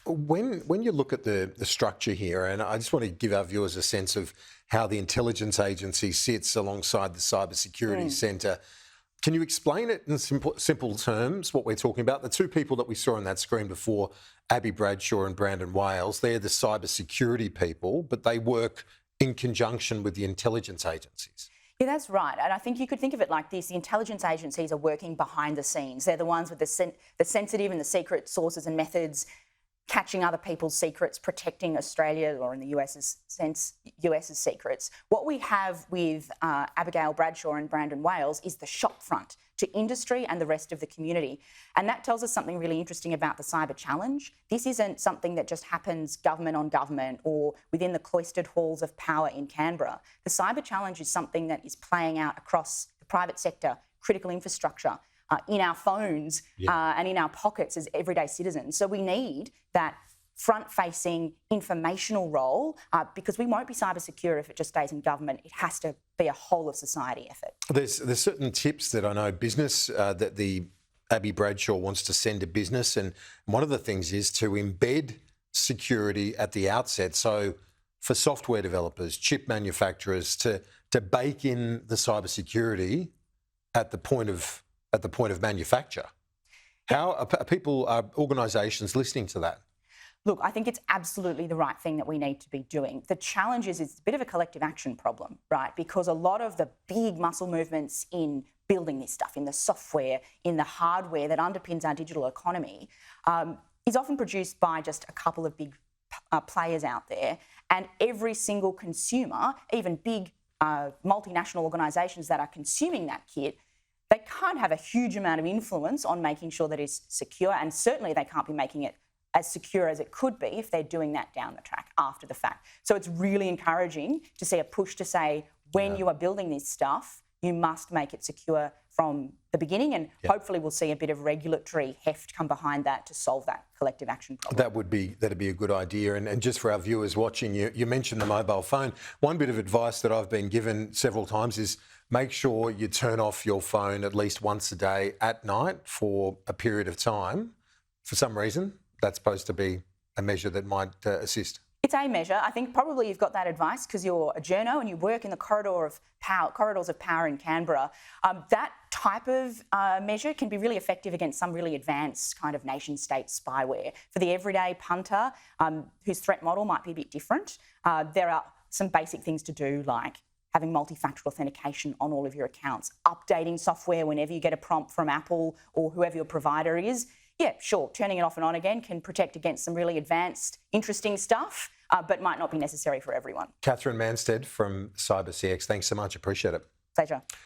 When you look at the structure here, and I just want to give our viewers a sense of how the intelligence agency sits alongside the cybersecurity centre, can you explain it in simple terms, what we're talking about? The two people that we saw on that screen before, Abby Bradshaw and Brandon Wales, they're the cybersecurity people, but they work in conjunction with the intelligence agencies. Yeah, that's right. And I think you could think of it like this. The intelligence agencies are working behind the scenes. They're the ones with the sensitive and the secret sources and methods, catching other people's secrets, protecting Australia, or in the US's sense, US's secrets. What we have with Abigail Bradshaw and Brandon Wales is the shopfront to industry and the rest of the community. And that tells us something really interesting about the cyber challenge. This isn't something that just happens government on government or within the cloistered halls of power in Canberra. The cyber challenge is something that is playing out across the private sector, critical infrastructure, in our phones and in our pockets as everyday citizens. So we need that front-facing informational role because we won't be cyber secure if it just stays in government. It has to be a whole of society effort. There's certain tips that I know business that the Abby Bradshaw wants to send to business, and one of the things is to embed security at the outset. So for software developers, chip manufacturers, to bake in the cybersecurity at the point of manufacture. How are organisations listening to that? Look, I think it's absolutely the right thing that we need to be doing. The challenge is it's a bit of a collective action problem, right? Because a lot of the big muscle movements in building this stuff, in the software, in the hardware that underpins our digital economy, is often produced by just a couple of big players out there. And every single consumer, even big multinational organisations that are consuming that kit, they can't have a huge amount of influence on making sure that it's secure, and certainly they can't be making it as secure as it could be if they're doing that down the track after the fact. So it's really encouraging to see a push to say, when you are building this stuff, you must make it secure from the beginning, and hopefully we'll see a bit of regulatory heft come behind that to solve that collective action problem. That'd be a good idea. And just for our viewers watching, you mentioned the mobile phone. One bit of advice that I've been given several times is make sure you turn off your phone at least once a day at night for a period of time. For some reason, that's supposed to be a measure that might assist. It's a measure. I think probably you've got that advice because you're a journo and you work in the corridors of power in Canberra. That type of measure can be really effective against some really advanced kind of nation-state spyware. For the everyday punter, whose threat model might be a bit different, there are some basic things to do, like having multi-factor authentication on all of your accounts, updating software whenever you get a prompt from Apple or whoever your provider is. Yeah, sure, turning it off and on again can protect against some really advanced, interesting stuff, but might not be necessary for everyone. Katherine Mansted from CyberCX, thanks so much. Appreciate it. Pleasure.